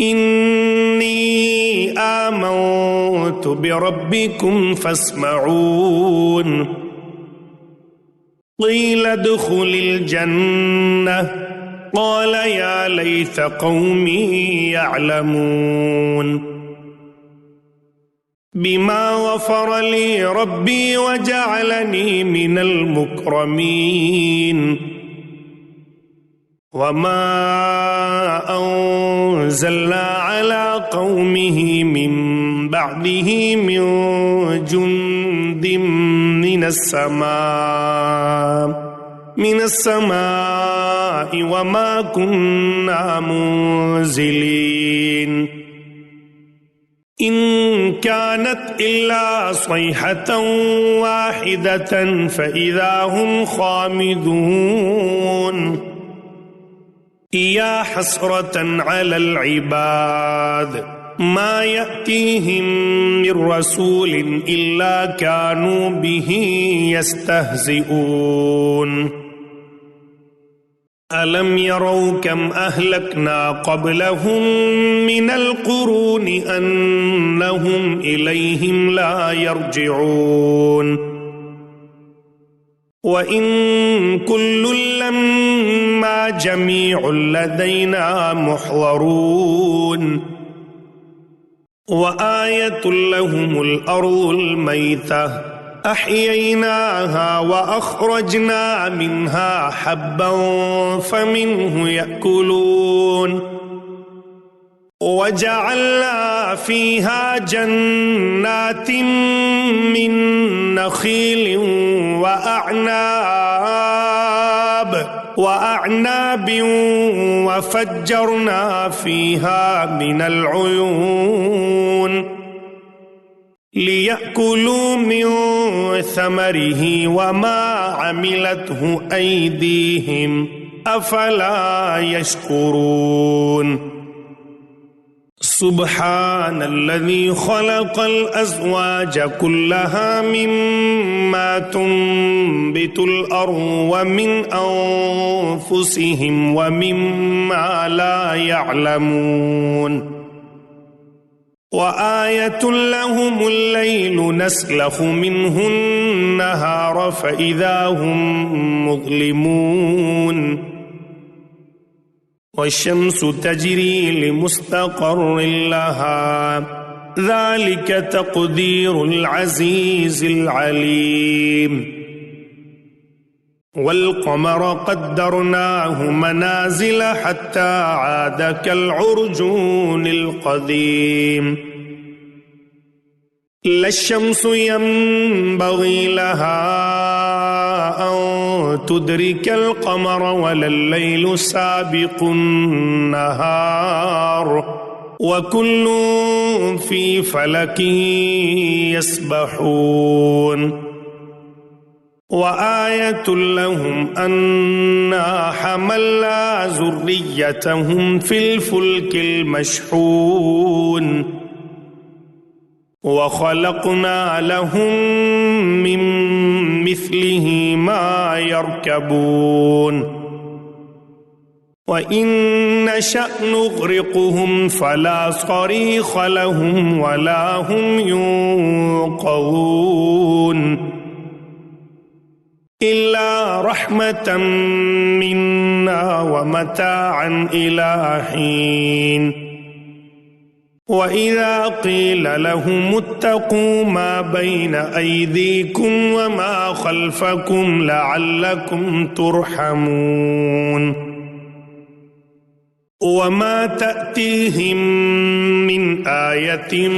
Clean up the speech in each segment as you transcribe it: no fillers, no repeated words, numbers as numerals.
إني آمنت بربكم فاسمعون قيل ادخل الجنة قال يا ليت قومي يعلمون بما غفر لي ربي وجعلني من المكرمين وما أنزلنا على قومه من بعده من جند من السماء وما كنا منزلين إن كانت إلا صيحة واحدة فإذا هم خامدون يا حسرة على العباد ما يأتيهم من رسول إلا كانوا به يستهزئون ألم يروا كم أهلكنا قبلهم من القرون أنهم إليهم لا يرجعون وإن كل لما جميع لدينا محضرون وآية لهم الأرض الميتة أحييناها وأخرجنا منها حبا فمنه يأكلون وجعلنا فيها جنات من نخيل وأعناب وفجرنا فيها من العيون ليأكلوا من ثمره وما عملته أيديهم أفلا يشكرون سبحان الذي خلق الأزواج كلها مما تنبت الأرض ومن أنفسهم ومما لا يعلمون وآية لهم الليل نسلخ منه النهار فإذا هم مظلمون والشمس تجري لمستقر لها ذلك تقدير العزيز العليم والقمر قدرناه منازل حتى عاد كالعرجون القديم لا الشمس ينبغي لها أن تدرك القمر ولا الليل سابق النهار وكل في فلك يسبحون وآية لهم أنا حملنا ذريتهم في الفلك المشحون وخلقنا لهم من مثله ما يركبون وإن نشأ نغرقهم فلا صريخ لهم ولا هم ينقذون إلا رحمة منا ومتاعا إلى حين وإذا قيل لهم اتقوا ما بين أيديكم وما خلفكم لعلكم ترحمون وما تأتيهم من آية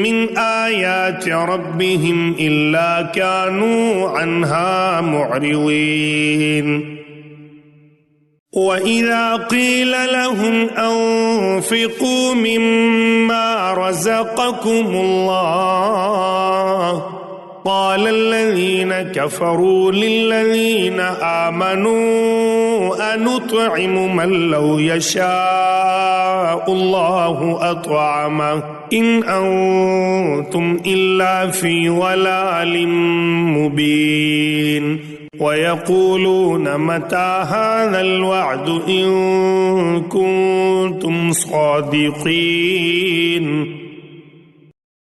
من آيات ربهم إلا كانوا عنها معرضين وإذا قيل لهم أنفقوا مما رزقكم الله قال الذين كفروا للذين آمنوا أنطعم من لو يشاء الله أطعمه إن أنتم إلا في ضلال مبين ويقولون متى هذا الوعد إن كنتم صادقين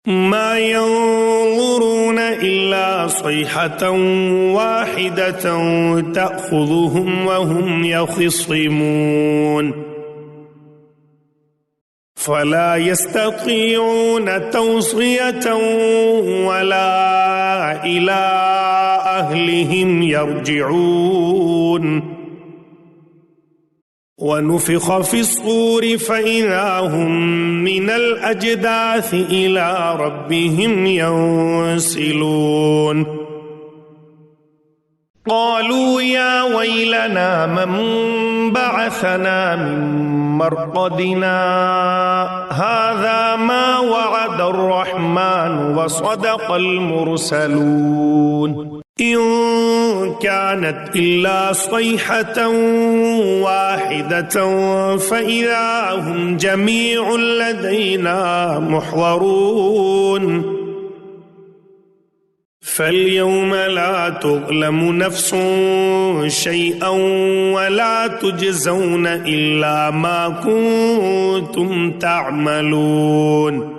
ما ينظرون إلا صيحة واحدة تأخذهم وهم يخصمون فلا يستطيعون توصية ولا إلى أهلهم يرجعون ونفخ في الصور فإذا هم من الأجداث إلى ربهم ينسلون قالوا يا ويلنا من بعثنا من مرقدنا هذا ما وعد الرحمن وصدق المرسلون إن كانت إلا صيحة واحدة فإذا هم جميع لدينا محضرون فاليوم لا تظلم نفس شيئا ولا تجزون إلا ما كنتم تعملون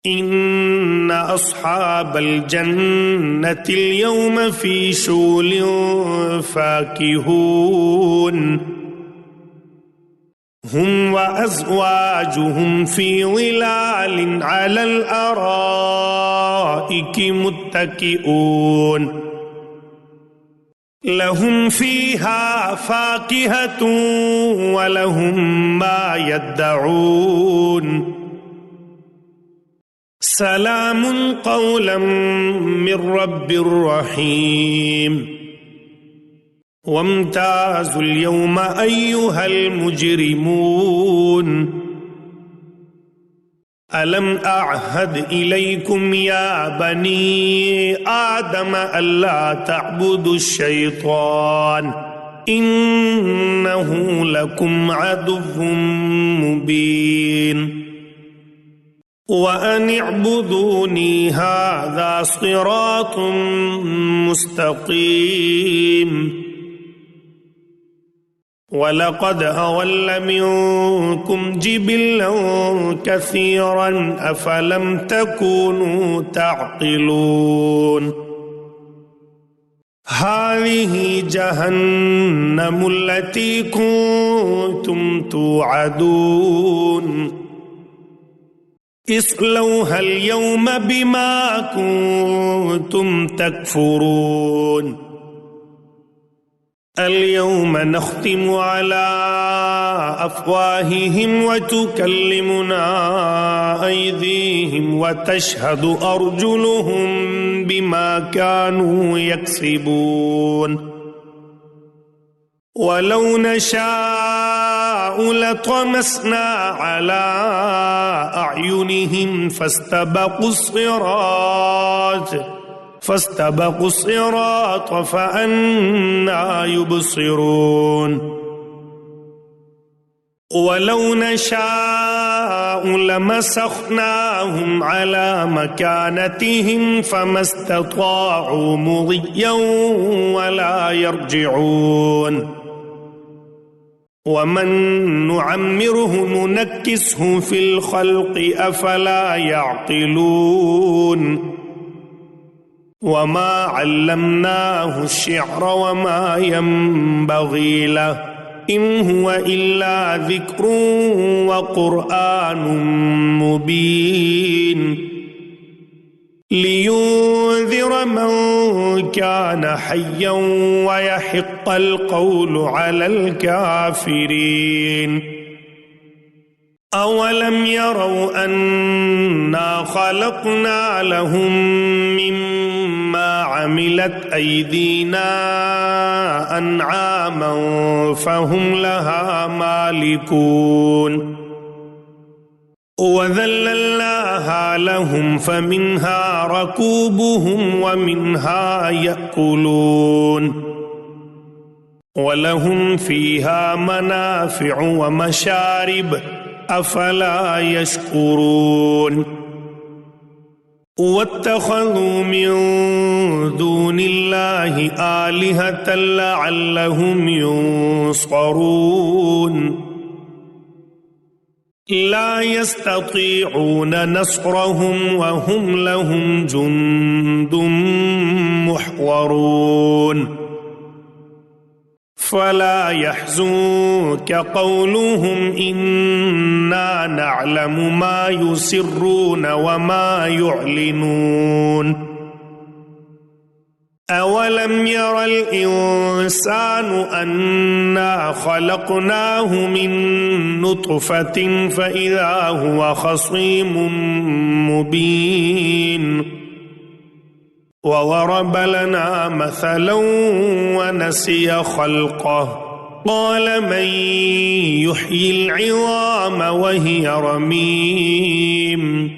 إن أصحاب الجنة اليوم في شغل فاكهون هم وأزواجهم في ظلال على الأرائك متكئون لهم فيها فاكهة ولهم ما يدعون سلام قولا من رب رحيم وامتازوا اليوم أيها المجرمون ألم أعهد إليكم يا بني آدم ألا تعبدوا الشيطان إنه لكم عدو مبين وأن اعبدوني هذا صراط مستقيم ولقد أضل منكم جبلا كثيرا أفلم تكونوا تعقلون هذه جهنم التي كنتم توعدون اصلوها اليوم بما كنتم تكفرون اليوم نختم على أفواههم وتكلمنا أيديهم وتشهد أرجلهم بما كانوا يكسبون ولو نشاء لطمسنا على أعينهم فاستبقوا الصراط فأنى يبصرون ولو نشاء لمسخناهم على مكانتهم فما استطاعوا مضيا ولا يرجعون ومن نعمره ننكسه في الخلق أفلا يعقلون وما علمناه الشعر وما ينبغي له إن هو إلا ذكر وقرآن مبين لينذر من كان حيا ويحق القول على الكافرين أولم يروا أنا خلقنا لهم مما عملت أيدينا أنعاما فهم لها مالكون وذللناها لهم فمنها ركوبهم ومنها يأكلون ولهم فيها منافع ومشارب أفلا يشكرون واتخذوا من دون الله آلهة لعلهم ينصرون لا يستطيعون نصرهم وهم لهم جند محضرون فلا يحزنك قولهم إنا نعلم ما يسرون وما يعلنون أولم ير الإنسان أنا خلقناه من نطفة فإذا هو خصيم مبين وضرب لنا مثلا ونسي خلقه قال من يحيي العظام وهي رميم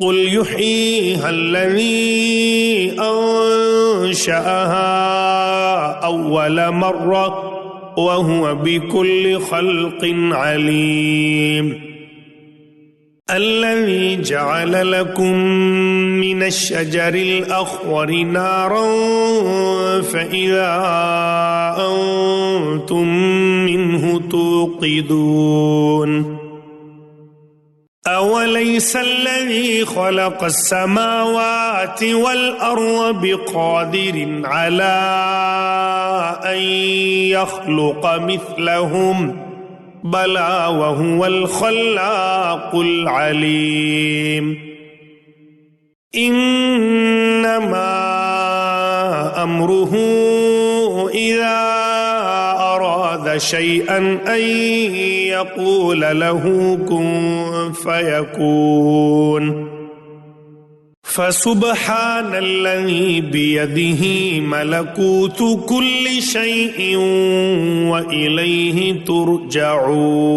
قل يحييها الذي أنشأها أول مرة وهو بكل خلق عليم الذي جعل لكم من الشجر الأخضر نارا فإذا أنتم منه توقدون أوليس الذي خلق السماوات والأرض بقادر على أن يخلق مثلهم بلى وهو الخلاق العليم إنما أمره إذا أراد شيئا أن يقول له كن فيكون فسبحان الذي بيده ملكوت كل شيء وإليه ترجعون